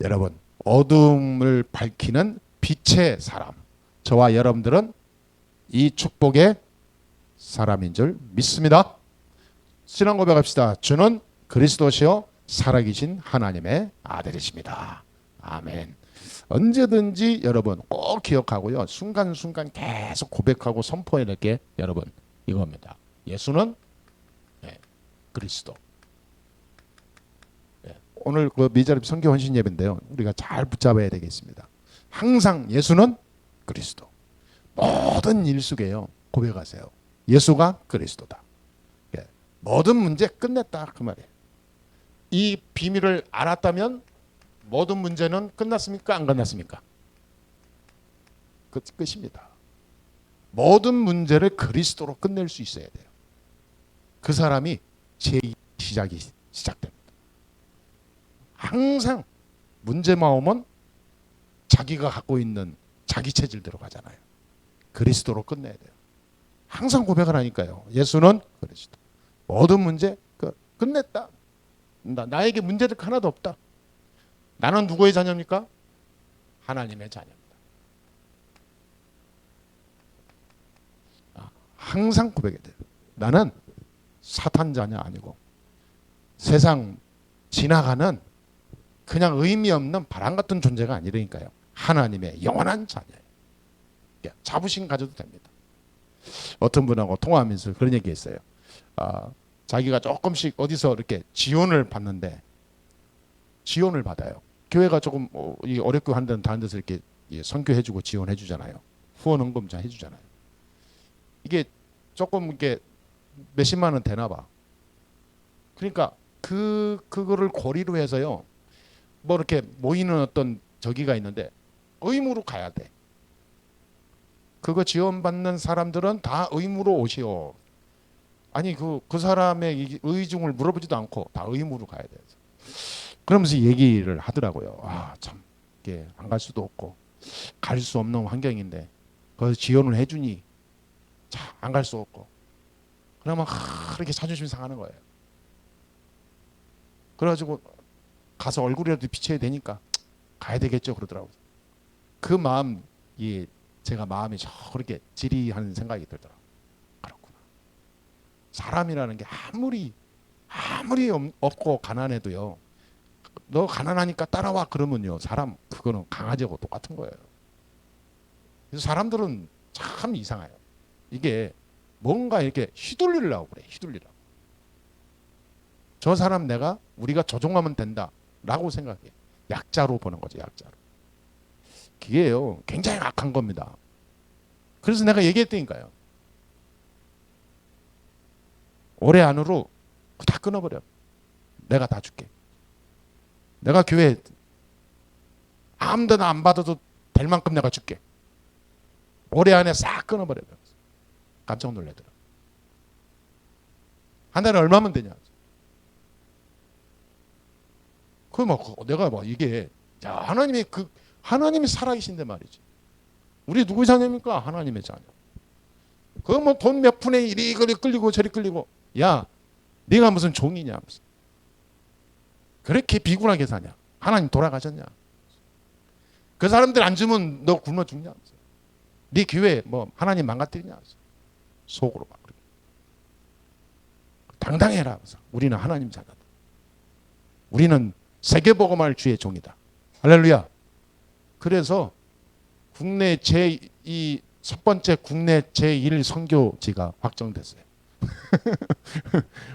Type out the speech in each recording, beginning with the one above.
여러분, 어둠을 밝히는 빛의 사람, 저와 여러분들은 이 축복의 사람인 줄 믿습니다. 신앙 고백합시다. 주는 그리스도시요 살아계신 하나님의 아들이십니다. 아멘. 언제든지 여러분 꼭 기억하고요. 순간순간 계속 고백하고 선포해야 될 게 여러분 이겁니다. 예수는 그리스도. 오늘 그 미자립 선교 헌신 예배인데요. 우리가 잘 붙잡아야 되겠습니다. 항상 예수는 그리스도. 모든 일 속에요. 고백하세요. 예수가 그리스도다. 모든 문제 끝냈다 그 말이에요. 이 비밀을 알았다면 모든 문제는 끝났습니까? 안 끝났습니까? 끝입니다. 모든 문제를 그리스도로 끝낼 수 있어야 돼요. 그 사람이 시작이 시작됩니다. 항상 문제만 오면 자기가 갖고 있는 자기 체질대로 가잖아요. 그리스도로 끝내야 돼요. 항상 고백을 하니까요. 예수는 그리스도. 모든 문제 끝냈다. 나에게 문제들 하나도 없다. 나는 누구의 자녀입니까? 하나님의 자녀입니다. 항상 고백해야 돼요. 나는 사탄 자녀 아니고 세상 지나가는 그냥 의미 없는 바람 같은 존재가 아니라니까요. 하나님의 영원한 자녀예요. 자부심 가져도 됩니다. 어떤 분하고 통화하면서 그런 얘기 했어요. 자기가 조금씩 어디서 이렇게 지원을 받는데 지원을 받아요. 교회가 조금 어렵고 한 데는 다른 데서 이렇게 선교해주고 지원해주잖아요. 후원헌금 잘 해주잖아요. 이게 조금 이렇게 몇십만 원 되나 봐. 그러니까 그거를 고리로 해서요. 뭐 이렇게 모이는 어떤 저기가 있는데 의무로 가야 돼. 그거 지원받는 사람들은 다 의무로 오시오. 아니 그 사람의 의중을 물어보지도 않고 다 의무로 가야 돼. 그러면서 얘기를 하더라고요. 참 이게 안 갈 수도 없고 갈 수 없는 환경인데 거기서 지원을 해주니 안 갈 수 없고 그러면 그렇게 자존심 상하는 거예요. 그래가지고 가서 얼굴이라도 비춰야 되니까 가야 되겠죠 그러더라고요. 그 마음 제가 마음이 그렇게 지리하는 생각이 들더라고요. 그렇구나. 사람이라는 게 아무리 없고 가난해도요. 너 가난하니까 따라와 그러면요. 사람 그거는 강아지하고 똑같은 거예요. 그래서 사람들은 참 이상해요. 이게 뭔가 이렇게 휘둘리려고 그래. 휘둘리려고. 저 사람 우리가 조종하면 된다라고 생각해. 약자로 보는 거죠. 약자로. 그게요. 굉장히 악한 겁니다. 그래서 내가 얘기했다니까요. 올해 안으로 다 끊어버려. 내가 다 줄게. 내가 교회 아무데나 안 받아도 될 만큼 내가 줄게. 올해 안에 싹 끊어버려. 깜짝 놀라더라. 한 달에 얼마면 되냐. 내가 이게 하나님이 살아계신데 말이지. 우리 누구 자녀입니까? 하나님의 자녀. 그거 뭐 돈 몇 푼에 이리 끌리고 저리 끌리고. 야, 네가 무슨 종이냐 무슨. 그렇게 비굴하게 사냐. 하나님 돌아가셨냐. 그 사람들 안 주면 너 굶어 죽냐. 네 교회 하나님 망가뜨리냐. 속으로 막. 당당해라. 우리는 하나님 자녀다. 우리는 세계복음할 주의 종이다. 할렐루야. 그래서 국내 첫 번째 국내 제1 선교지가 확정됐어요.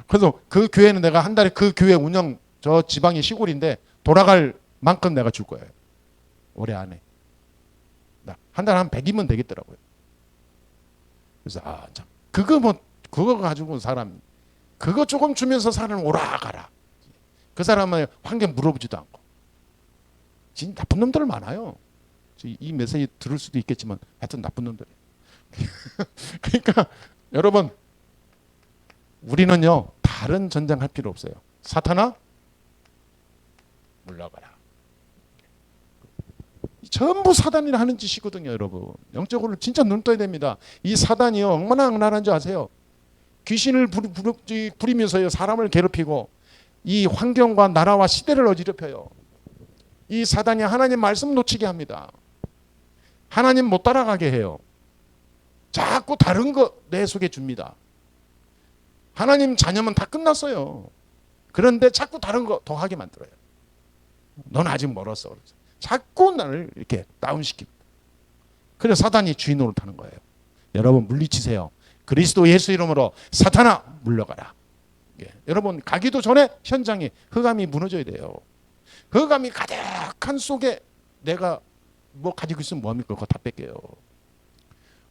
그래서 그 교회는 내가 한 달에 그 교회 운영 저 지방의 시골인데 돌아갈 만큼 내가 줄 거예요. 올해 안에. 한 달에 한 100이면 되겠더라고요. 그래서 참 그거 가지고 그거 조금 주면서 사람 오라 가라. 그 사람은 환경 물어보지도 않고. 진짜 나쁜 놈들 많아요. 이 메시지 들을 수도 있겠지만 하여튼 나쁜 놈들이에요. 그러니까 여러분 우리는요 다른 전쟁할 필요 없어요. 사탄아 물러가라. 전부 사단이 하는 짓이거든요. 여러분 영적으로 진짜 눈 떠야 됩니다. 이 사단이요 얼마나 악랄한 줄 아세요? 귀신을 부리면서요 사람을 괴롭히고 이 환경과 나라와 시대를 어지럽혀요. 이 사단이 하나님 말씀 놓치게 합니다. 하나님 못 따라가게 해요. 자꾸 다른 거 내 속에 줍니다. 하나님 자녀면 다 끝났어요. 그런데 자꾸 다른 거 더 하게 만들어요. 넌 아직 멀었어. 그래서 자꾸 나를 이렇게 다운시킵니다. 그래서 사단이 주인 노릇하는 거예요. 여러분 물리치세요. 그리스도 예수 이름으로 사탄아 물러가라. 예. 여러분 가기도 전에 현장에 흑암이 무너져야 돼요. 흑암이 가득한 속에 내가 뭐 가지고 있으면 뭐합니까? 그거 다 뺏겨요.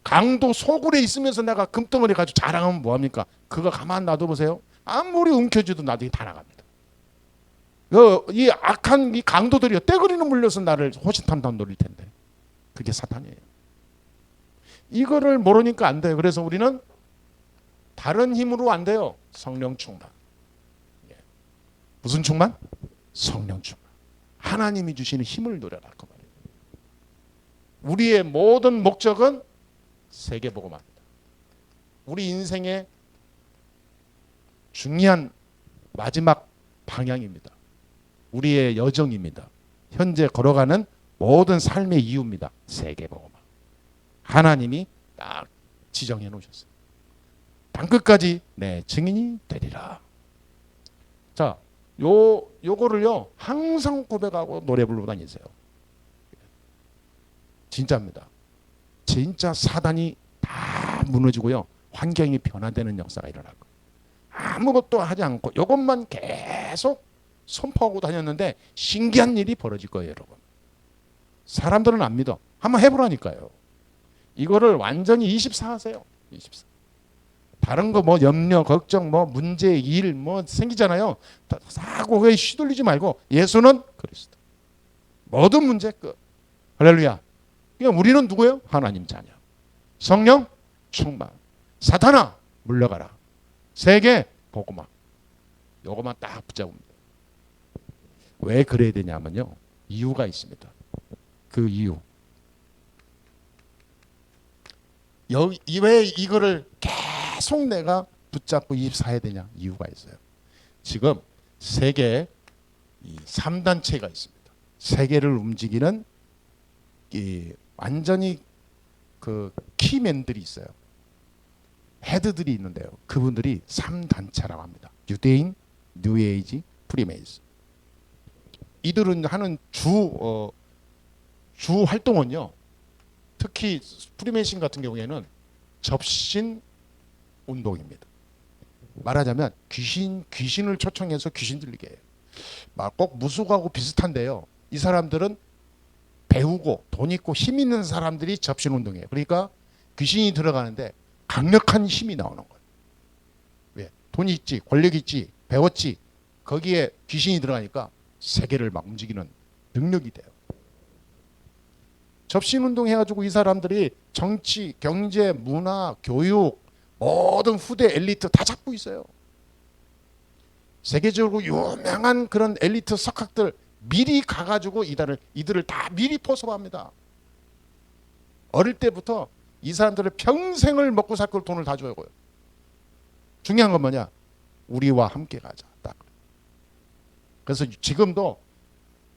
강도 소굴에 있으면서 내가 금덩어리 가지고 자랑하면 뭐합니까? 그거 가만 놔둬보세요. 아무리 움켜쥐도 나중에 다 나갑니다. 이 악한 이 강도들이 떼거리는 물려서 나를 호시탐탐 노릴 텐데 그게 사탄이에요. 이거를 모르니까 안 돼요. 그래서 우리는 다른 힘으로 안 돼요. 성령 충만. 무슨 충만? 성령 충만. 하나님이 주시는 힘을 누려라 그 말이에요. 우리의 모든 목적은 세계복음화입니다. 우리 인생의 중요한 마지막 방향입니다. 우리의 여정입니다. 현재 걸어가는 모든 삶의 이유입니다. 세계복음화. 하나님이 딱 지정해 놓으셨어요. 땅끝까지 내 증인이 되리라. 자, 요거를요 항상 고백하고 노래 부르고 다니세요. 진짜입니다. 진짜 사단이 다 무너지고요. 환경이 변화되는 역사가 일어날 거예요. 아무것도 하지 않고 이것만 계속 선포하고 다녔는데 신기한 일이 벌어질 거예요, 여러분. 사람들은 안 믿어. 한번 해보라니까요. 이거를 완전히 24 하세요. 24. 다른 거 뭐 염려, 걱정, 뭐 문제, 일 뭐 생기잖아요. 사고 그에 휘둘리지 말고 예수는 그리스도. 모든 문제 끝. 할렐루야. 그러니까 우리는 누구예요? 하나님 자녀. 성령 충만. 사탄아 물러가라. 세계 복음화. 요거만 딱 붙잡으면 돼요. 왜 그래야 되냐면요. 이유가 있습니다. 그 이유. 왜 이거를 계속 내가 붙잡고 24해야 되냐? 이유가 있어요. 지금 세계 3단체가 있습니다. 세계를 움직이는 완전히 그 키맨들이 있어요. 헤드들이 있는데요. 그분들이 3단체라고 합니다. 유대인, 뉴에이지, 프리메이슨. 이들은 하는 주 활동은요. 특히 프리메이슨 같은 경우에는 접신 운동입니다. 말하자면 귀신을 초청해서 귀신 들리게 해요. 꼭 무속하고 비슷한데요. 이 사람들은 배우고 돈 있고 힘 있는 사람들이 접신 운동이에요. 그러니까 귀신이 들어가는데 강력한 힘이 나오는 거예요. 왜? 돈이 있지, 권력이 있지, 배웠지. 거기에 귀신이 들어가니까 세계를 막 움직이는 능력이 돼요. 접신운동 해가지고 이 사람들이 정치, 경제, 문화, 교육 모든 후대 엘리트 다 잡고 있어요. 세계적으로 유명한 그런 엘리트 석학들 미리 가가지고 이들을 다 미리 포섭합니다. 어릴 때부터 이 사람들을 평생을 먹고 살 걸 돈을 다 줘요. 중요한 건 뭐냐? 우리와 함께 가자. 딱. 그래서 지금도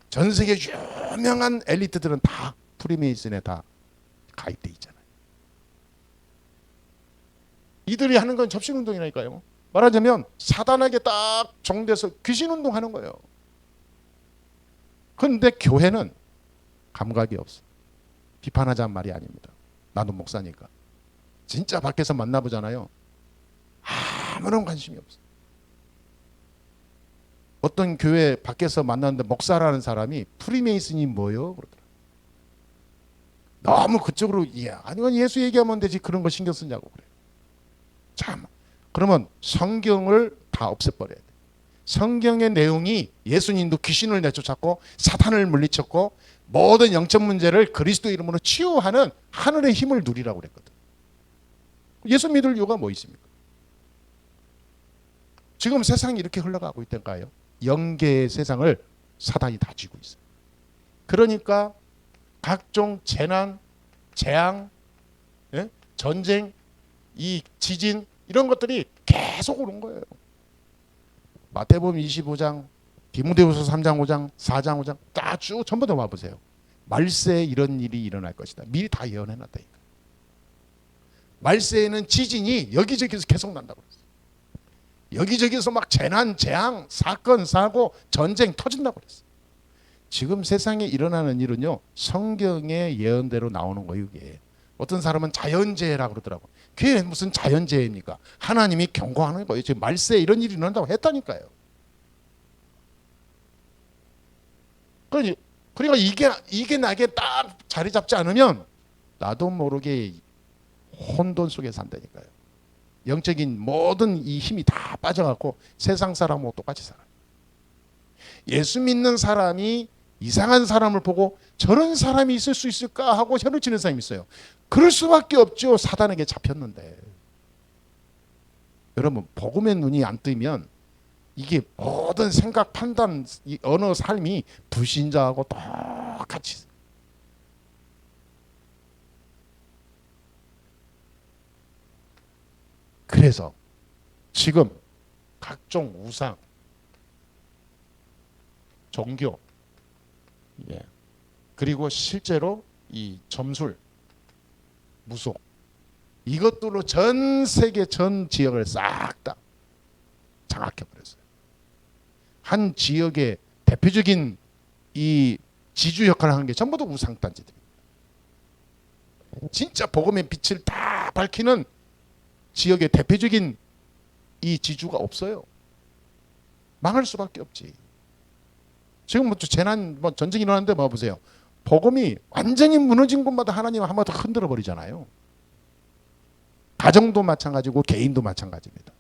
전 세계 유명한 엘리트들은 다 프리메이슨에 다 가입돼 있잖아요. 이들이 하는 건 접신운동이라니까요. 말하자면 사단에게 딱 정돼서 귀신운동하는 거예요. 그런데 교회는 감각이 없어. 비판하자는 말이 아닙니다. 나도 목사니까. 진짜 밖에서 만나보잖아요. 아무런 관심이 없어. 어떤 교회 밖에서 만났는데 목사라는 사람이 프리메이슨이 뭐요? 그러더라. 너무 그쪽으로 아니 예수 얘기하면 되지 그런 거 신경 쓰냐고 그래. 참 그러면 성경을 다 없애버려야 돼. 성경의 내용이 예수님도 귀신을 내쫓았고 사탄을 물리쳤고 모든 영적 문제를 그리스도 이름으로 치유하는 하늘의 힘을 누리라고 그랬거든. 예수 믿을 이유가 뭐 있습니까? 지금 세상이 이렇게 흘러가고 있던가요? 영계의 세상을 사단이 다 쥐고 있어요. 그러니까 각종 재난, 재앙, 전쟁, 이 지진 이런 것들이 계속 오는 거예요. 마태복음 25장 디모데후서 3장 5장 4장 5장 딱 쭉 전부 다 와보세요. 말세에 이런 일이 일어날 것이다. 미리 다 예언해놨다니까. 말세에는 지진이 여기저기서 계속 난다고 그랬어요. 여기저기서 막 재난, 재앙, 사건, 사고, 전쟁 터진다고 그랬어요. 지금 세상에 일어나는 일은요, 성경의 예언대로 나오는 거예요. 이게 어떤 사람은 자연재해라고 그러더라고요. 그게 무슨 자연재해입니까? 하나님이 경고하는 거예요. 지금 말세에 이런 일이 일어난다고 했다니까요. 그러니까 이게 나에게 딱 자리 잡지 않으면 나도 모르게 혼돈 속에 산다니까요. 영적인 모든 이 힘이 다 빠져갖고 세상 사람하고 똑같이 살아요. 예수 믿는 사람이 이상한 사람을 보고 저런 사람이 있을 수 있을까 하고 혀를 치는 사람이 있어요. 그럴 수밖에 없죠. 사단에게 잡혔는데. 여러분, 복음의 눈이 안 뜨면 이게 모든 생각, 판단, 이 언어, 삶이 불신자하고 똑같이 있어요. 그래서 지금 각종 우상, 종교, 그리고 실제로 이 점술, 무속, 이것들로 전 세계 전 지역을 싹 다 장악해버렸어요. 한 지역의 대표적인 이 지주 역할을 하는 게 전부 다 우상단체들입니다. 진짜 복음의 빛을 다 밝히는 지역의 대표적인 이 지주가 없어요. 망할 수밖에 없지. 지금 뭐 재난, 뭐 전쟁이 일어났는데 뭐 보세요. 복음이 완전히 무너진 곳마다 하나님 한번 더 흔들어 버리잖아요. 가정도 마찬가지고 개인도 마찬가지입니다.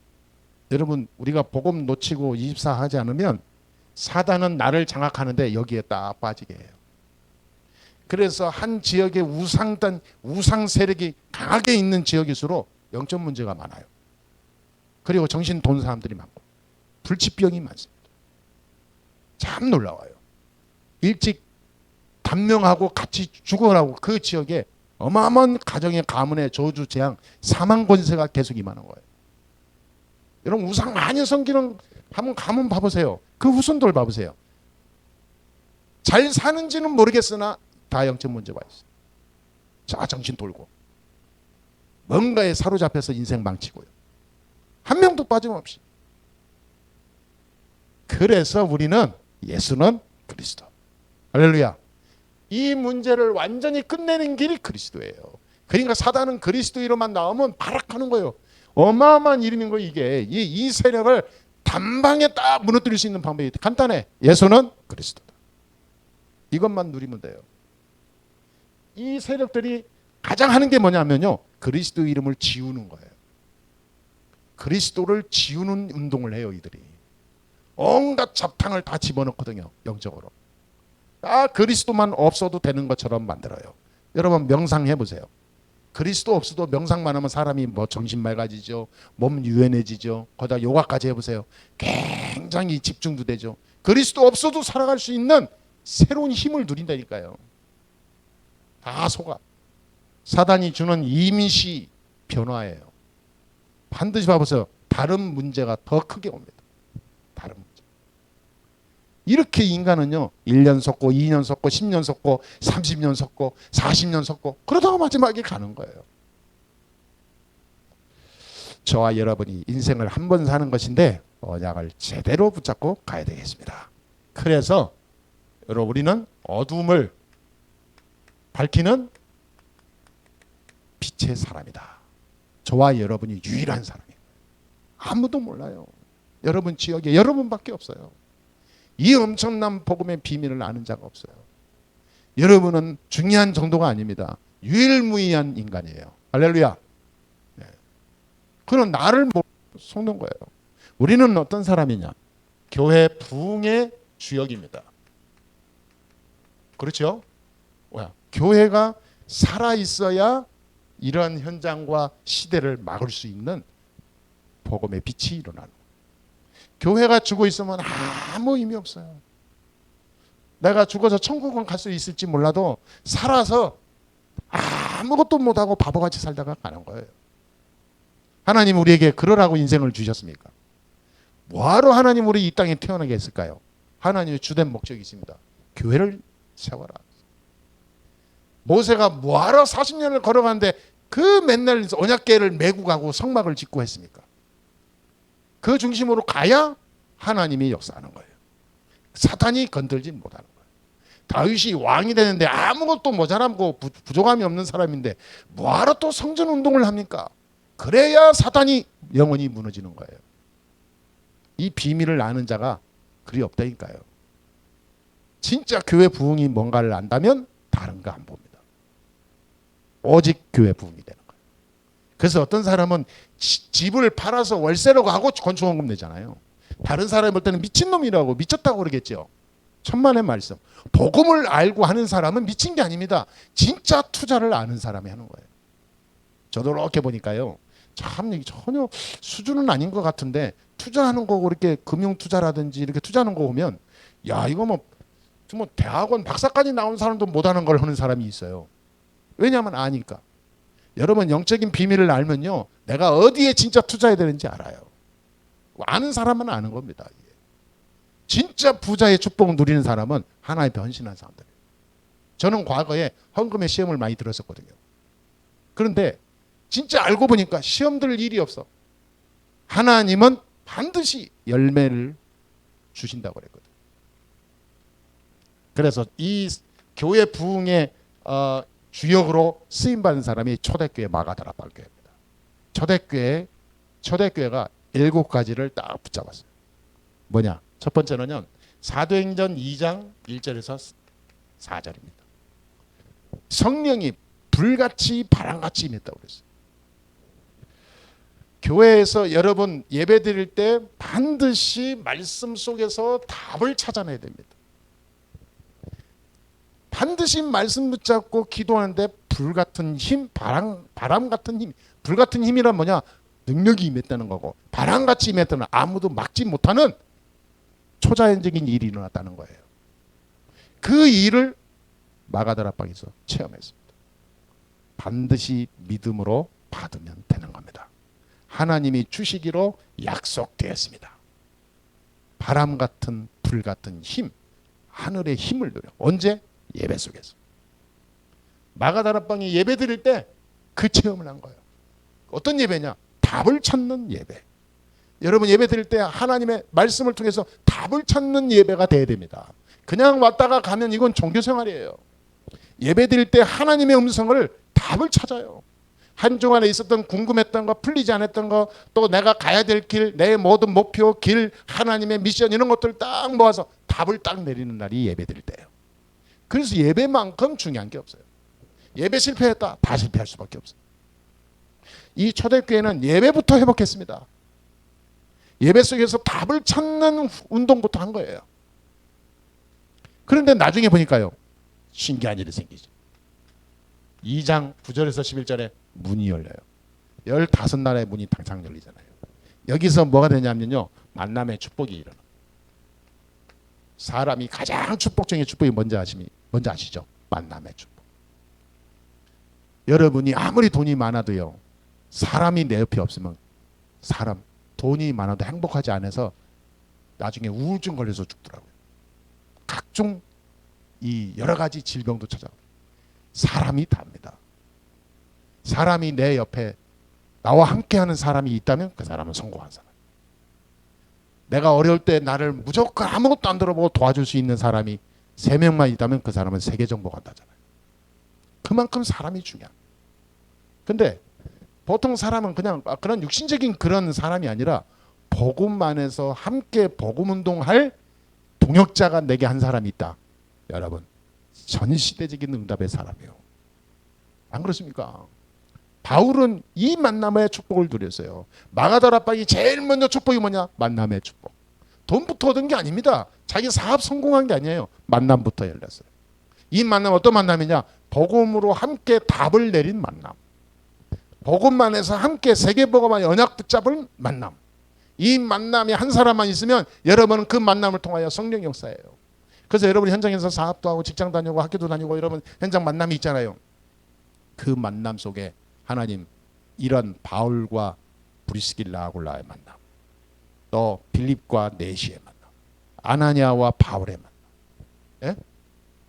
여러분, 우리가 복음 놓치고 24 하지 않으면 사단은 나를 장악하는데 여기에 딱 빠지게 해요. 그래서 한 지역의 우상 세력이 강하게 있는 지역일수록 영적 문제가 많아요. 그리고 정신 돈 사람들이 많고 불치병이 많습니다. 참 놀라워요. 일찍 단명하고 같이 죽어나고 그 지역에 어마어마한 가정의 가문의 저주, 재앙, 사망 권세가 계속 임하는 거예요. 여러분, 우상 많이 섬기는 한번 가문 봐보세요. 그 후손들 봐보세요. 잘 사는지는 모르겠으나 다 영적 문제가 있어요. 자, 정신 돌고 뭔가에 사로잡혀서 인생 망치고요. 한 명도 빠짐없이. 그래서 우리는 예수는 그리스도. 할렐루야. 이 문제를 완전히 끝내는 길이 그리스도예요. 그러니까 사단은 그리스도 이름만 나오면 발악하는 거예요. 어마어마한 이름인 거예요. 이게 이 세력을 단방에 딱 무너뜨릴 수 있는 방법이 간단해. 예수는 그리스도다. 이것만 누리면 돼요. 이 세력들이 가장 하는 게 뭐냐면요, 그리스도 이름을 지우는 거예요. 그리스도를 지우는 운동을 해요. 이들이 온갖 잡탕을 다 집어넣거든요. 영적으로. 그리스도만 없어도 되는 것처럼 만들어요. 여러분, 명상해 보세요. 그리스도 없어도 명상만 하면 사람이 뭐 정신 맑아지죠. 몸 유연해지죠. 거기다 요가까지 해보세요. 굉장히 집중도 되죠. 그리스도 없어도 살아갈 수 있는 새로운 힘을 누린다니까요. 다 속아. 사단이 주는 임시 변화예요. 반드시 봐보세요. 다른 문제가 더 크게 옵니다. 다른 문제. 이렇게 인간은요, 1년 속고 2년 속고 10년 속고 30년 속고 40년 속고 그러다가 마지막에 가는 거예요. 저와 여러분이 인생을 한 번 사는 것인데 언약을 제대로 붙잡고 가야 되겠습니다. 그래서 여러분, 우리는 어둠을 밝히는 빛의 사람이다. 저와 여러분이 유일한 사람이에요. 아무도 몰라요. 여러분 지역에 여러분밖에 없어요. 이 엄청난 복음의 비밀을 아는 자가 없어요. 여러분은 중요한 정도가 아닙니다. 유일무이한 인간이에요. 할렐루야. 네. 그는 나를 속는 거예요. 우리는 어떤 사람이냐? 교회 부흥의 주역입니다. 그렇죠? 교회가 살아있어야 이러한 현장과 시대를 막을 수 있는 복음의 빛이 일어나는 거예요. 교회가 죽어 있으면 아무 의미 없어요. 내가 죽어서 천국은 갈 수 있을지 몰라도 살아서 아무것도 못하고 바보같이 살다가 가는 거예요. 하나님 우리에게 그러라고 인생을 주셨습니까? 뭐하러 하나님 우리 이 땅에 태어나게 했을까요? 하나님의 주된 목적이 있습니다. 교회를 세워라. 모세가 뭐하러 40년을 걸어가는데 그 맨날 언약궤를 메고 가고 성막을 짓고 했습니까? 그 중심으로 가야 하나님이 역사하는 거예요. 사탄이 건들지 못하는 거예요. 다윗이 왕이 되는데 아무것도 모자라고 부족함이 없는 사람인데 뭐하러 또 성전 운동을 합니까? 그래야 사탄이 영원히 무너지는 거예요. 이 비밀을 아는 자가 그리 없다니까요. 진짜 교회 부흥이 뭔가를 안다면 다른 거 안 봅니다. 오직 교회 부흥이 되는 거예요. 그래서 어떤 사람은 집을 팔아서 월세로 가고 건축원금 내잖아요. 다른 사람이 볼 때는 미친놈이라고 미쳤다고 그러겠죠. 천만의 말씀. 복음을 알고 하는 사람은 미친 게 아닙니다. 진짜 투자를 아는 사람이 하는 거예요. 저도 이렇게 보니까요. 참 전혀 수준은 아닌 것 같은데 투자하는 거고 이렇게 금융 투자라든지 이렇게 투자하는 거 보면 야 이거 뭐 대학원 박사까지 나온 사람도 못하는 걸 하는 사람이 있어요. 왜냐하면 아니까. 여러분 영적인 비밀을 알면요. 내가 어디에 진짜 투자해야 되는지 알아요. 아는 사람은 아는 겁니다. 진짜 부자의 축복을 누리는 사람은 하나님 앞에 헌신한 사람들이에요. 저는 과거에 헌금의 시험을 많이 들었었거든요. 그런데 진짜 알고 보니까 시험 들 일이 없어. 하나님은 반드시 열매를 주신다고 그랬거든요. 그래서 이 교회 부흥의 주역으로 쓰임받은 사람이 초대교회 마가다락방 교회입니다. 초대교회가 7가지를 딱 붙잡았어요. 뭐냐? 첫 번째는요. 사도행전 2장 1절에서 4절입니다. 성령이 불같이 바람같이 임했다고 그랬어요. 교회에서 여러분 예배 드릴 때 반드시 말씀 속에서 답을 찾아내야 됩니다. 반드시 말씀 붙잡고 기도하는데 불같은 힘, 바람 같은 힘. 불같은 힘이란 뭐냐? 능력이 임했다는 거고 바람같이 임했다는 아무도 막지 못하는 초자연적인 일이 일어났다는 거예요. 그 일을 마가다락방에서 체험했습니다. 반드시 믿음으로 받으면 되는 겁니다. 하나님이 주시기로 약속되었습니다. 바람 같은 불 같은 힘, 하늘의 힘을 누려. 언제? 예배 속에서. 마가다락방이 예배 드릴 때 그 체험을 한 거예요. 어떤 예배냐? 답을 찾는 예배. 여러분 예배 드릴 때 하나님의 말씀을 통해서 답을 찾는 예배가 돼야 됩니다. 그냥 왔다가 가면 이건 종교생활이에요. 예배 드릴 때 하나님의 음성을 답을 찾아요. 한 주간에 있었던 궁금했던 거, 풀리지 않았던 거, 또 내가 가야 될 길, 내 모든 목표, 길, 하나님의 미션 이런 것들 딱 모아서 답을 딱 내리는 날이 예배 드릴 때예요. 그래서 예배만큼 중요한 게 없어요. 예배 실패했다, 다 실패할 수밖에 없어요. 이 초대교회는 예배부터 회복했습니다. 예배 속에서 답을 찾는 운동부터 한 거예요. 그런데 나중에 보니까요. 신기한 일이 생기죠. 2장 9절에서 11절에 문이 열려요. 15나라의 문이 당장 열리잖아요. 여기서 뭐가 되냐면요. 만남의 축복이 일어나. 사람이 가장 축복적인 축복이 뭔지 아시죠? 만남의 축복. 여러분이 아무리 돈이 많아도요. 사람이 내 옆에 없으면 돈이 많아도 행복하지 않아서 나중에 우울증 걸려서 죽더라고요. 각종 이 여러 가지 질병도 찾아와요. 사람이 답니다. 사람이 내 옆에 나와 함께하는 사람이 있다면 그 사람은 성공한 사람. 내가 어려울 때 나를 무조건 아무것도 안 들어보고 도와줄 수 있는 사람이 3명만 있다면 그 사람은 세계 정복 한다잖아요. 그만큼 사람이 중요한. 근데 보통 사람은 그냥 그런 육신적인 그런 사람이 아니라 복음만에서 함께 복음 운동할 동역자가 내게 한 사람이 있다. 여러분 전 시대적인 응답의 사람이에요. 안 그렇습니까? 바울은 이 만남의 축복을 누렸어요. 마가다락방이 제일 먼저 축복이 뭐냐? 만남의 축복. 돈부터 얻은 게 아닙니다. 자기 사업 성공한 게 아니에요. 만남부터 열렸어요. 이 만남 어떤 만남이냐? 복음으로 함께 답을 내린 만남. 복음만에서 함께 세계복음만 언약 붙잡은 만남. 이 만남이 한 사람만 있으면 여러분은 그 만남을 통하여 성령 역사예요. 그래서 여러분 현장에서 사업도 하고 직장 다니고 학교도 다니고 여러분 현장 만남이 있잖아요. 그 만남 속에 하나님 이런 바울과 브리스길라 아굴라의 만남, 또 빌립과 네시의 만남, 아나니아와 바울의 만남. 예?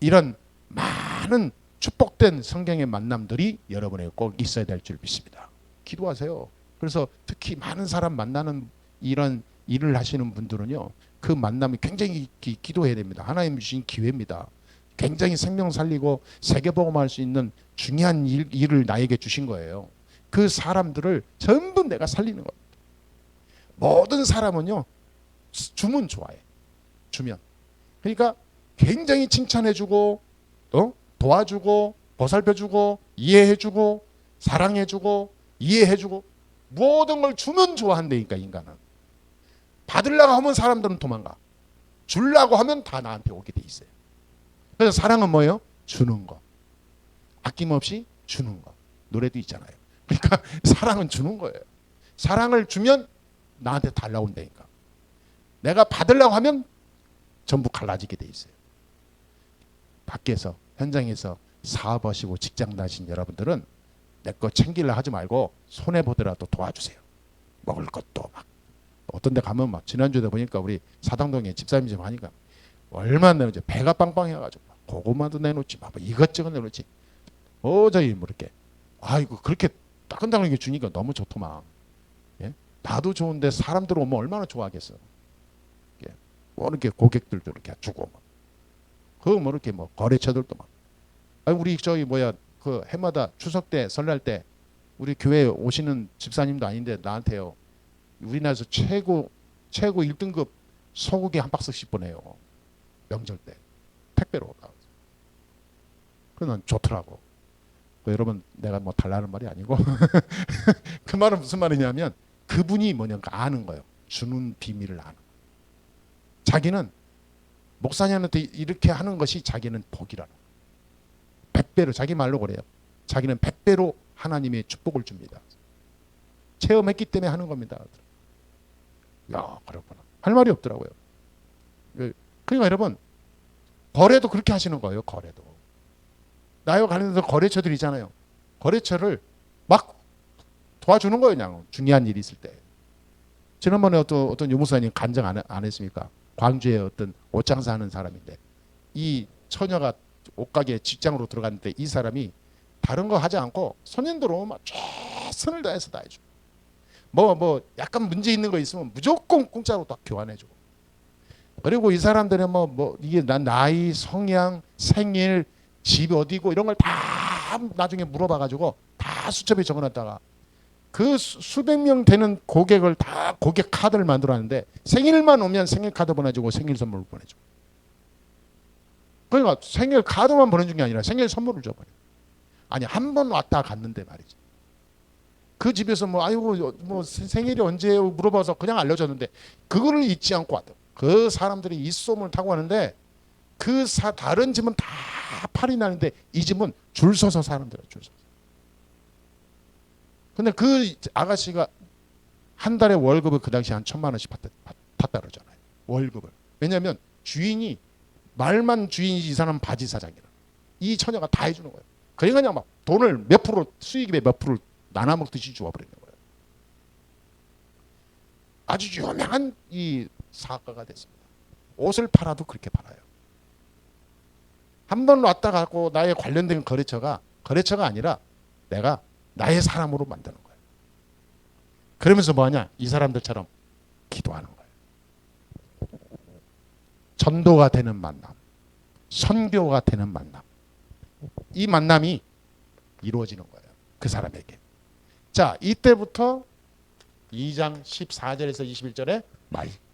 이런 많은 축복된 성경의 만남들이 여러분에게 꼭 있어야 될 줄 믿습니다. 기도하세요. 그래서 특히 많은 사람 만나는 이런 일을 하시는 분들은요, 그 만남이 굉장히 기도해야 됩니다. 하나님 주신 기회입니다. 굉장히 생명 살리고 세계복음할 수 있는 중요한 일을 나에게 주신 거예요. 그 사람들을 전부 내가 살리는 겁니다. 모든 사람은요, 주면 좋아해. 주면. 그러니까 굉장히 칭찬해주고, 도와주고, 보살펴주고, 이해해주고, 사랑해주고, 이해해주고, 모든 걸 주면 좋아한다니까, 인간은. 받으려고 하면 사람들은 도망가. 주려고 하면 다 나한테 오게 돼 있어요. 그래서 사랑은 뭐예요? 주는 거. 아낌없이 주는 거. 노래도 있잖아요. 그러니까 사랑은 주는 거예요. 사랑을 주면 나한테 달라온다니까. 내가 받으려고 하면 전부 갈라지게 돼 있어요. 밖에서, 현장에서 사업하시고 직장 다니신 여러분들은 내 거 챙기려 하지 말고 손해보더라도 도와주세요. 먹을 것도 막. 어떤 데 가면 막 지난주에 보니까 우리 사당동에 집사님 좀 하니까 얼마나 내놓지. 배가 빵빵해가지고 고구마도 내놓지, 막 이것저것 내놓지. 저희 뭐 이렇게 아이고 그렇게 따끈따끈하게 주니까 너무 좋더만. 예? 나도 좋은데 사람들 오면 얼마나 좋아하겠어. 예? 뭐 이렇게 고객들도 이렇게 주고 막. 뭐 이렇게 뭐 거래처들도 막. 우리 저희 그 해마다 추석 때 설날 때 우리 교회 오시는 집사님도 아닌데 나한테요. 우리나라에서 최고 1등급 소고기 한 박스씩 보내요. 명절 때 택배로. 그건 난 좋더라고. 여러분 내가 뭐 달라는 말이 아니고 그 말은 무슨 말이냐면 그분이 뭐냐면 아는 거예요. 주는 비밀을 아는. 자기는 목사님한테 이렇게 하는 것이 자기는 복이라는. 100배로 자기 말로 그래요. 자기는 100배로 하나님의 축복을 줍니다. 체험했기 때문에 하는 겁니다. 야, 그렇구나. 할 말이 없더라고요. 그러니까 여러분 거래도 그렇게 하시는 거예요. 거래도. 나와 관련해서 거래처들 있잖아요. 거래처를 막 도와주는 거예요. 그냥 중요한 일이 있을 때. 지난번에 어떤 유무사님 간증 안 했습니까? 광주에 어떤 옷장사 하는 사람인데 이 처녀가 옷가게 직장으로 들어갔는데 이 사람이 다른 거 하지 않고 손님들 오면 막 최선을 다해서 다 해주고 뭐 약간 문제 있는 거 있으면 무조건 공짜로 다 교환해주고. 그리고 이 사람들은 이게 나이, 성향, 생일, 집이 어디고 이런 걸 다 나중에 물어봐가지고 다 수첩에 적어놨다가 그 수백 명 되는 고객을 다 고객 카드를 만들어놨는데 생일만 오면 생일 카드 보내주고 생일 선물 보내주고. 그러니까 생일 카드만 보내준 게 아니라 생일 선물을 줘버려. 아니 한 번 왔다 갔는데 말이지. 그 집에서 아이고 생일이 언제예요 물어봐서 그냥 알려줬는데 그거를 잊지 않고 왔다. 그 사람들이 이 소문을 타고 하는데 다른 집은 다 팔이 나는데 이 집은 줄 서서 사람들이 줄 서서. 근데 그 아가씨가 한 달에 월급을 그 당시 한 1,000만 원씩 탔다 그러잖아요. 월급을. 왜냐하면 주인이 말만 주인이지 이 사람은 바지 사장이라. 이 처녀가 다 해주는 거예요. 그러니까 그냥 막 돈을 몇 프로 수익의 몇 프로를 나눠 먹듯이 주어버리는 거예요. 아주 유명한 이 사업가가 됐습니다. 옷을 팔아도 그렇게 팔아요. 한 번 왔다 가고 나의 관련된 거래처가 아니라 내가 나의 사람으로 만드는 거예요. 그러면서 뭐하냐? 이 사람들처럼 기도하는 거예요. 전도가 되는 만남, 선교가 되는 만남. 이 만남이 이루어지는 거예요. 그 사람에게. 자, 이때부터 2장 14절에서 21절에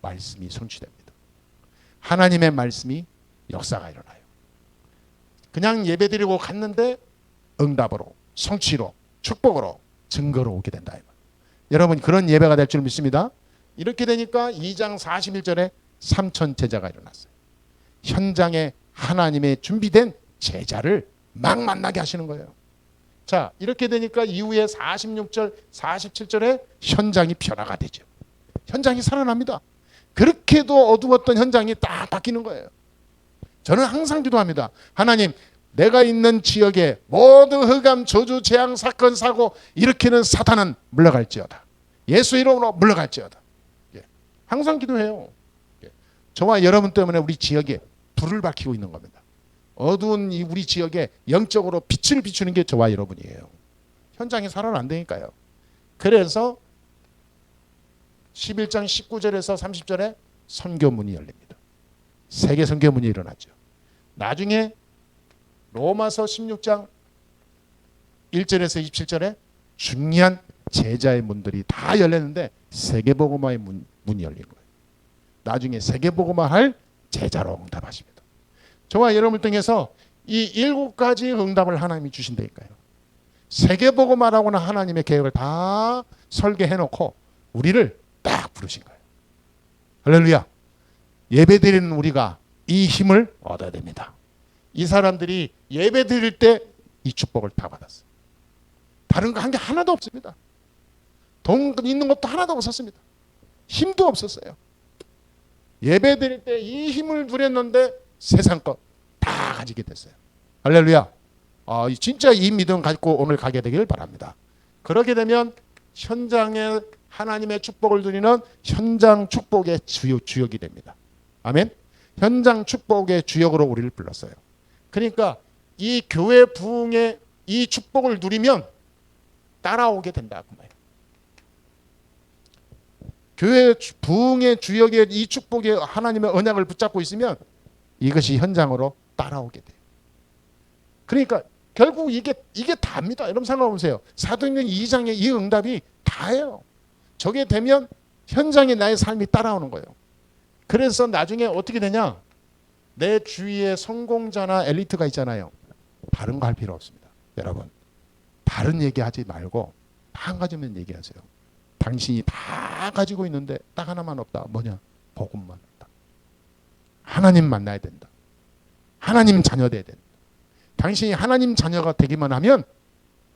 말씀이 성취됩니다. 하나님의 말씀이 역사가 일어나요. 그냥 예배드리고 갔는데 응답으로, 성취로, 축복으로, 증거로 오게 된다. 여러분 그런 예배가 될 줄 믿습니다. 이렇게 되니까 2장 41절에 3천 제자가 일어났어요. 현장에 하나님의 준비된 제자를 막 만나게 하시는 거예요. 자, 이렇게 되니까 이후에 46절, 47절에 현장이 변화가 되죠. 현장이 살아납니다. 그렇게도 어두웠던 현장이 딱 바뀌는 거예요. 저는 항상 기도합니다. 하나님, 내가 있는 지역에 모든 흑암, 저주, 재앙, 사건, 사고 일으키는 사탄은 물러갈지어다. 예수 이름으로 물러갈지어다. 항상 기도해요. 저와 여러분 때문에 우리 지역에 불을 밝히고 있는 겁니다. 어두운 이 우리 지역에 영적으로 빛을 비추는 게 저와 여러분이에요. 현장에 살아는 안 되니까요. 그래서 11장 19절에서 30절에 선교문이 열립니다. 세계 선교문이 일어나죠. 나중에 로마서 16장 1절에서 27절에 중요한 제자의 문들이 다 열렸는데 세계복음화의 문이 열린 거예요. 나중에 세계복음화 할 제자로 응답하십니다. 저와 여러분을 통해서 이 7가지 응답을 하나님이 주신다니까요. 세계복음화라고는 하나님의 계획을 다 설계해놓고 우리를 딱 부르신 거예요. 할렐루야. 예배드리는 우리가 이 힘을 얻어야 됩니다. 이 사람들이 예배드릴 때 이 축복을 다 받았어요. 다른 거 한 게 하나도 없습니다. 돈 있는 것도 하나도 없었습니다. 힘도 없었어요. 예배드릴 때 이 힘을 누렸는데 세상 것 다 가지게 됐어요. 할렐루야. 진짜 이 믿음 가지고 오늘 가게 되길 바랍니다. 그렇게 되면 현장에 하나님의 축복을 누리는 현장 축복의 주역이 됩니다. 아멘. 현장 축복의 주역으로 우리를 불렀어요. 그러니까 이 교회 부흥의 이 축복을 누리면 따라오게 된다 그 말이에요. 교회 부흥의 주역의 이 축복의 하나님의 언약을 붙잡고 있으면 이것이 현장으로 따라오게 돼요. 그러니까 결국 이게 다입니다. 여러분 생각해보세요. 사도행전 2장의 이 응답이 다예요. 저게 되면 현장에 나의 삶이 따라오는 거예요. 그래서 나중에 어떻게 되냐? 내 주위에 성공자나 엘리트가 있잖아요. 다른 거 할 필요 없습니다. 여러분 다른 얘기하지 말고 한 가지만 얘기하세요. 당신이 다 가지고 있는데 딱 하나만 없다. 뭐냐? 복음만 없다. 하나님 만나야 된다. 하나님 자녀 돼야 된다. 당신이 하나님 자녀가 되기만 하면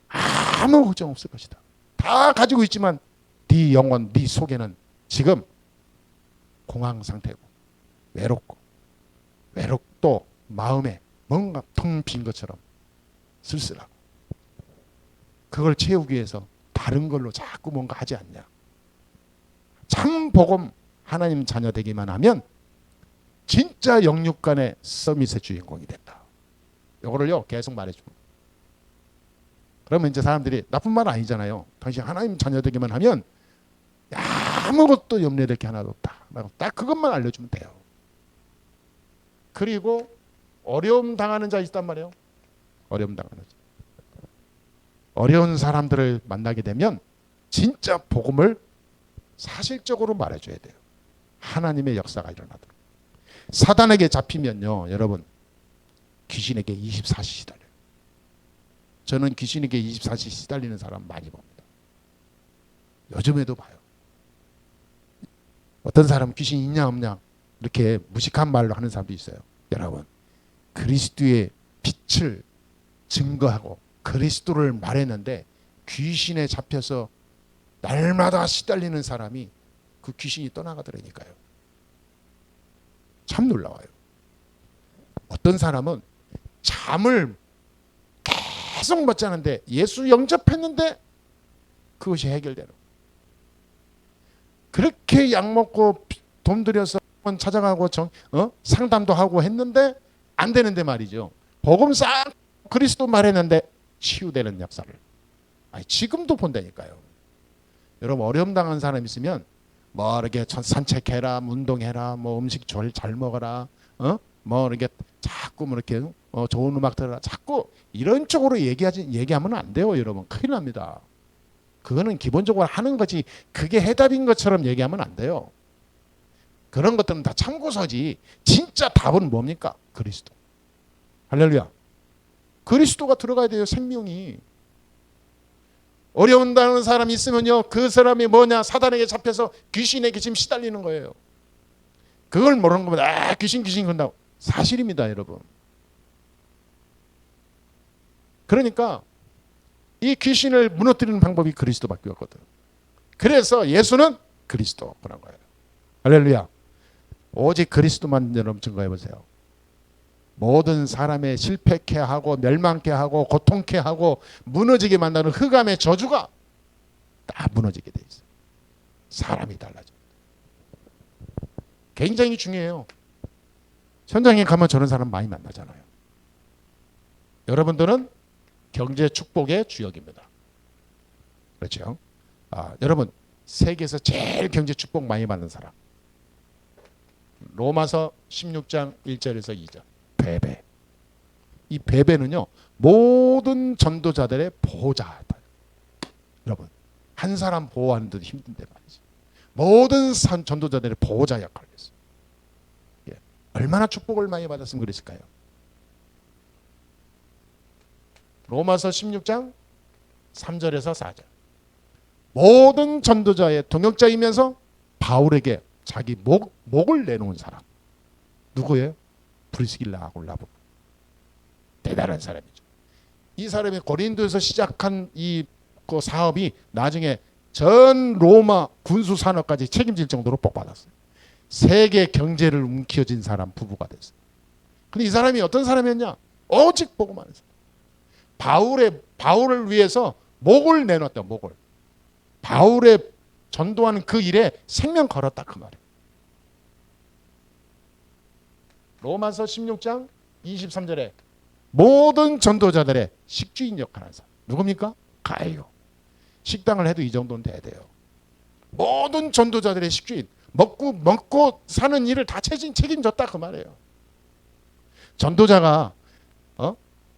아무 걱정 없을 것이다. 다 가지고 있지만 네 영혼, 네 속에는 지금 공황 상태고 외롭고 마음에 뭔가 텅 빈 것처럼 쓸쓸하고 그걸 채우기 위해서 다른 걸로 자꾸 뭔가 하지 않냐. 참 복음 하나님 자녀 되기만 하면 진짜 영육 간의 서밋의 주인공이 된다. 이거를요 계속 말해줍니다. 그러면 이제 사람들이 나쁜 말 아니잖아요. 당신 하나님 자녀 되기만 하면 아무것도 염려될 게 하나도 없다. 딱 그것만 알려주면 돼요. 그리고 어려움 당하는 자 있단 말이에요. 어려움 당하는 자. 어려운 사람들을 만나게 되면 진짜 복음을 사실적으로 말해줘야 돼요. 하나님의 역사가 일어나도록. 사단에게 잡히면요 여러분 귀신에게 24시 시달려요. 저는 귀신에게 24시 시달리는 사람 많이 봅니다. 요즘에도 봐요. 어떤 사람은 귀신 있냐 없냐 이렇게 무식한 말로 하는 사람도 있어요. 여러분 그리스도의 빛을 증거하고 그리스도를 말했는데 귀신에 잡혀서 날마다 시달리는 사람이 그 귀신이 떠나가더라니까요. 참 놀라워요. 어떤 사람은 잠을 계속 못 자는데 예수 영접했는데 그것이 해결되는. 그렇게 약 먹고 돈 들여서 찾아가고 상담도 하고 했는데 안 되는데 말이죠. 복음 싹 그리스도 말했는데 치유되는 역사를 지금도 본다니까요. 여러분 어려움 당한 사람 있으면 뭐 이렇게 산책해라, 운동해라, 뭐 음식 잘 먹어라, 뭐 이렇게 자꾸 뭐 이렇게 좋은 음악 들어라, 자꾸 이런 쪽으로 얘기하면 안 돼요, 여러분. 큰일 납니다. 그거는 기본적으로 하는 거지 그게 해답인 것처럼 얘기하면 안 돼요. 그런 것들은 다 참고서지. 진짜 답은 뭡니까? 그리스도. 할렐루야. 그리스도가 들어가야 돼요, 생명이. 어려운다는 사람이 있으면요 그 사람이 뭐냐? 사단에게 잡혀서 귀신에게 지금 시달리는 거예요. 그걸 모르는 겁니다. 귀신 그런다고. 사실입니다, 여러분. 그러니까 이 귀신을 무너뜨리는 방법이 그리스도밖에 없거든. 그래서 예수는 그리스도 그런 거예요. 할렐루야. 오직 그리스도만 여러분 증거해 보세요. 모든 사람의 실패케 하고 멸망케 하고 고통케 하고 무너지게 만드는 흑암의 저주가 다 무너지게 돼 있어요. 사람이 달라져. 굉장히 중요해요. 현장에 가면 저런 사람 많이 만나잖아요. 여러분들은 경제 축복의 주역입니다. 그렇죠? 여러분 세계에서 제일 경제 축복 많이 받는 사람 로마서 16장 1절에서 2절 베베. 이 베베는요 모든 전도자들의 보호자다. 여러분 한 사람 보호하는데도 힘든데 말이지. 모든 전도자들의 보호자 역할을 했어요. 예. 얼마나 축복을 많이 받았으면 그랬을까요? 로마서 16장 3절에서 4절. 모든 전도자의 동역자이면서 바울에게 자기 목을 내놓은 사람. 누구예요? 브리스길라 아굴라부. 대단한 사람이죠. 이 사람이 고린도에서 시작한 그 사업이 나중에 전 로마 군수 산업까지 책임질 정도로 복받았어요. 세계 경제를 움켜쥔 사람 부부가 됐어요. 근데 이 사람이 어떤 사람이었냐? 오직 복음만 했어요. 바울을 위해서 목을 내놨다. 목을. 바울의 전도하는 그 일에 생명 걸었다 그 말이에요. 로마서 16장 23절에 모든 전도자들의 식주인 역할을 하는 사람. 누굽니까? 가이오. 식당을 해도 이 정도는 돼야 돼요. 모든 전도자들의 식주인. 먹고 사는 일을 다 책임졌다 그 말이에요. 전도자가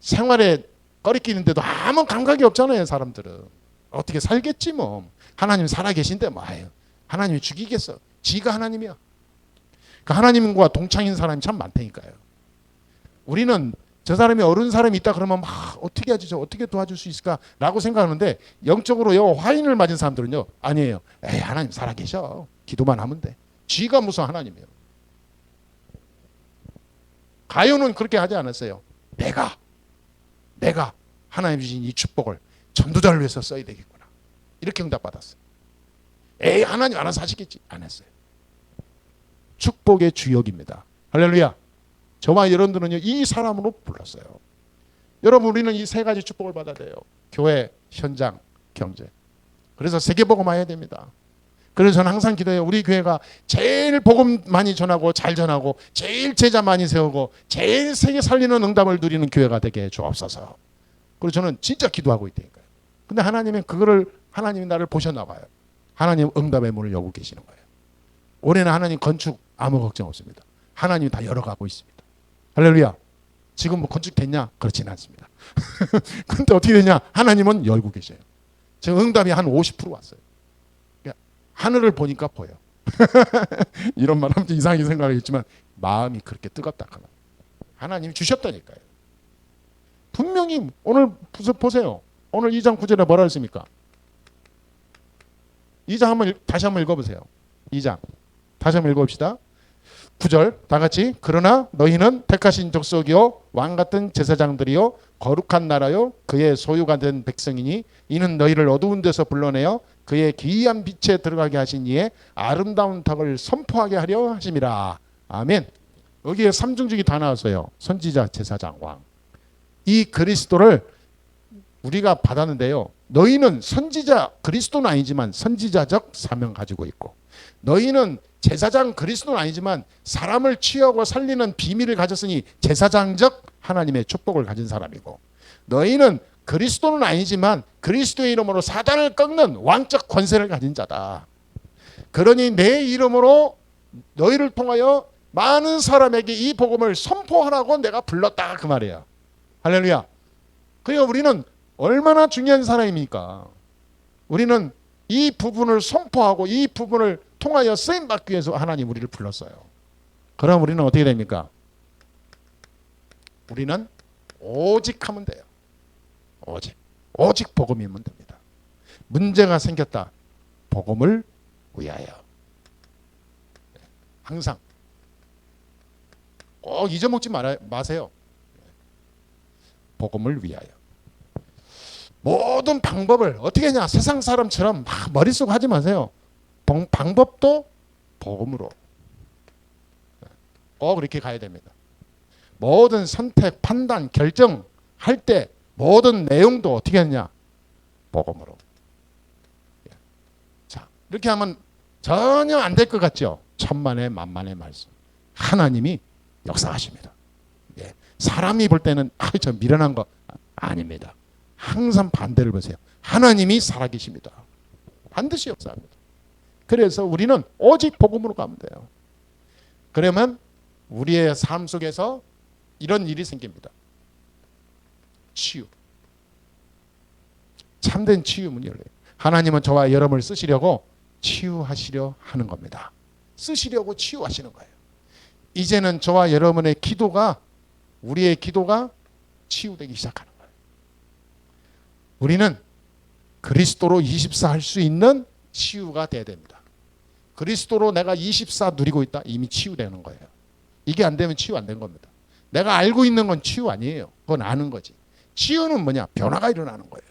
생활에 꺼리끼는데도 아무 감각이 없잖아요. 사람들은. 어떻게 살겠지 뭐. 하나님 살아계신데 뭐 하나님이 죽이겠어. 지가 하나님이야. 그 하나님과 동창인 사람이 참 많다니까요. 우리는 저 사람이 어른 사람이 있다 그러면 막 어떻게 하지? 저 어떻게 도와줄 수 있을까라고 생각하는데 영적으로 화인을 맞은 사람들은요. 아니에요. 에이 하나님 살아계셔. 기도만 하면 돼. 쥐가 무슨 하나님이에요. 가요는 그렇게 하지 않았어요. 내가 하나님 주신 이 축복을 전도자를 위해서 써야 되겠구나. 이렇게 응답받았어요. 에이 하나님 알아서 하시겠지. 안 했어요. 축복의 주역입니다. 할렐루야. 저와 여러분들은요 이 사람으로 불렀어요. 여러분 우리는 이 세 가지 축복을 받아야 돼요. 교회, 현장, 경제. 그래서 세계복음 해야 됩니다. 그래서 저는 항상 기도해요. 우리 교회가 제일 복음 많이 전하고 잘 전하고 제일 제자 많이 세우고 제일 세계 살리는 응답을 누리는 교회가 되게 해 주옵소서. 그리고 저는 진짜 기도하고 있다니까요. 근데 하나님이 나를 보셨나 봐요. 하나님 응답의 문을 열고 계시는 거예요. 올해는 하나님 건축 아무 걱정 없습니다. 하나님이 다 열어가고 있습니다. 할렐루야. 지금 뭐 건축됐냐? 그렇지는 않습니다. 근데 어떻게 되냐? 하나님은 열고 계셔요. 지금 응답이 한 50% 왔어요. 하늘을 보니까 보여. 이런 말 하면 이상하게 생각하겠지만 마음이 그렇게 뜨겁다. 하나님이 주셨다니까요. 분명히 오늘 보세요. 오늘 2장 9절에 뭐라 했습니까? 2장 다시 한번 읽어보세요. 2장 다시 한번 읽어봅시다. 9절 다 같이. 그러나 너희는 택하신 족속이요 왕같은 제사장들이요 거룩한 나라요 그의 소유가 된 백성이니 이는 너희를 어두운 데서 불러내어 그의 기이한 빛에 들어가게 하신 이의 아름다운 덕을 선포하게 하려 하심이라. 아멘. 여기에 삼중직이 다 나왔어요. 선지자, 제사장, 왕. 이 그리스도를 우리가 받았는데요. 너희는 선지자, 그리스도는 아니지만 선지자적 사명 가지고 있고, 너희는 제사장 그리스도는 아니지만 사람을 취하고 살리는 비밀을 가졌으니 제사장적 하나님의 축복을 가진 사람이고, 너희는 그리스도는 아니지만 그리스도의 이름으로 사단을 꺾는 왕적 권세를 가진 자다. 그러니 내 이름으로 너희를 통하여 많은 사람에게 이 복음을 선포하라고 내가 불렀다 그 말이야. 할렐루야. 그러니까 우리는 얼마나 중요한 사람입니까? 우리는 이 부분을 선포하고 이 부분을 통하여 쓰임받기 위해서 하나님 우리를 불렀어요. 그럼 우리는 어떻게 됩니까? 우리는 오직 하면 돼요. 오직 복음이면 됩니다. 문제가 생겼다. 복음을 위하여. 항상 꼭 잊어먹지 마세요. 복음을 위하여. 모든 방법을 어떻게 하냐? 세상 사람처럼 막 머릿속 하지 마세요. 방법도 복음으로. 꼭 그렇게 가야 됩니다. 모든 선택, 판단, 결정할 때 모든 내용도 어떻게 하냐? 복음으로. 자, 이렇게 하면 전혀 안 될 것 같죠? 천만의 만만의 말씀. 하나님이 역사하십니다. 예. 사람이 볼 때는 저 미련한 거 아닙니다. 항상 반대를 보세요. 하나님이 살아계십니다. 반드시 역사합니다. 그래서 우리는 오직 복음으로 가면 돼요. 그러면 우리의 삶 속에서 이런 일이 생깁니다. 치유. 참된 치유 문이 열려요. 하나님은 저와 여러분을 쓰시려고 치유하시려 하는 겁니다. 쓰시려고 치유하시는 거예요. 이제는 저와 여러분의 기도가, 우리의 기도가 치유되기 시작하는 거예요. 우리는 그리스도로 24 할 수 있는 치유가 돼야 됩니다. 그리스도로 내가 24 누리고 있다? 이미 치유되는 거예요. 이게 안 되면 치유 안 된 겁니다. 내가 알고 있는 건 치유 아니에요. 그건 아는 거지. 치유는 뭐냐? 변화가 일어나는 거예요.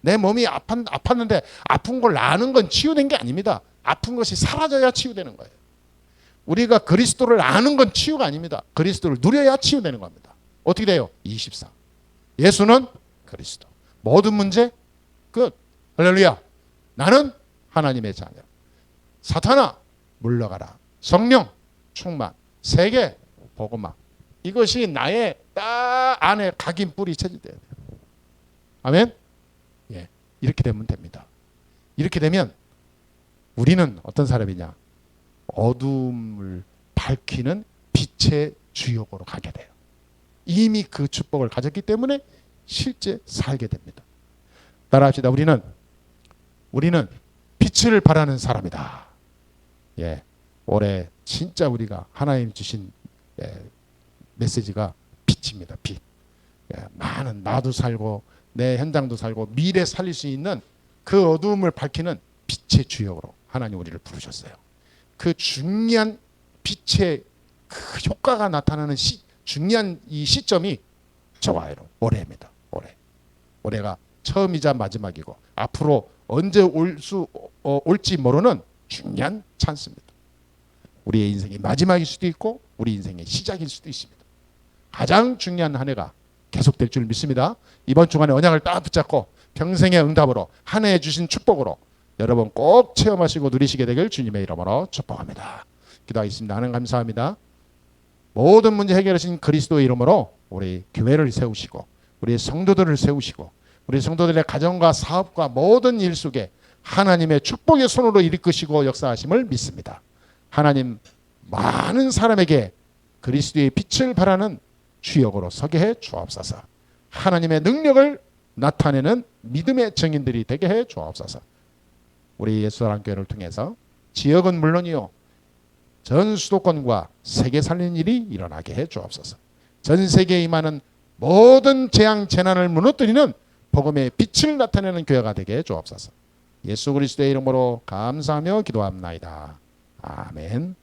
내 몸이 아팠는데 아픈 걸 아는 건 치유된 게 아닙니다. 아픈 것이 사라져야 치유되는 거예요. 우리가 그리스도를 아는 건 치유가 아닙니다. 그리스도를 누려야 치유되는 겁니다. 어떻게 돼요? 24. 예수는 그리스도. 모든 문제 끝. 할렐루야. 나는 하나님의 자녀. 사탄아 물러가라. 성령 충만. 세계 복음화. 이것이 나의 딱 안에 각인 뿌리 채질돼야 돼요. 아멘. 예, 이렇게 되면 됩니다. 이렇게 되면 우리는 어떤 사람이냐? 어둠을 밝히는 빛의 주역으로 가게 돼요. 이미 그 축복을 가졌기 때문에 실제 살게 됩니다. 따라합시다. 우리는 빛을 바라는 사람이다. 예, 올해 진짜 우리가 하나님 주신 메시지가 빛입니다. 빛. 예, 많은 나도 살고 내 현장도 살고 미래 살릴 수 있는 그 어두움을 밝히는 빛의 주역으로 하나님 우리를 부르셨어요. 그 중요한 빛의 그 효과가 나타나는 중요한 이 시점이 저와 여러분 올해입니다. 올해가 처음이자 마지막이고 앞으로 언제 올지 모르는 중요한 찬스입니다. 우리의 인생의 마지막일 수도 있고 우리 인생의 시작일 수도 있습니다. 가장 중요한 한 해가 계속될 줄 믿습니다. 이번 주간에 언약을 딱 붙잡고 평생의 응답으로 한 해 주신 축복으로 여러분 꼭 체험하시고 누리시게 되길 주님의 이름으로 축복합니다. 기도하겠습니다. 하나님 감사합니다. 모든 문제 해결하신 그리스도의 이름으로 우리 교회를 세우시고 우리 성도들을 세우시고 우리 성도들의 가정과 사업과 모든 일 속에 하나님의 축복의 손으로 이끌으시고 역사하심을 믿습니다. 하나님 많은 사람에게 그리스도의 빛을 바라는 주역으로 서게 해 주옵소서. 하나님의 능력을 나타내는 믿음의 증인들이 되게 해 주옵소서. 우리 예수사랑교회를 통해서 지역은 물론이요 전 수도권과 세계 살리는 일이 일어나게 해 주옵소서. 전 세계에 임하는 모든 재앙 재난을 무너뜨리는 복음의 빛을 나타내는 교회가 되게 해 주옵소서. 예수 그리스도의 이름으로 감사하며 기도합나이다. 아멘.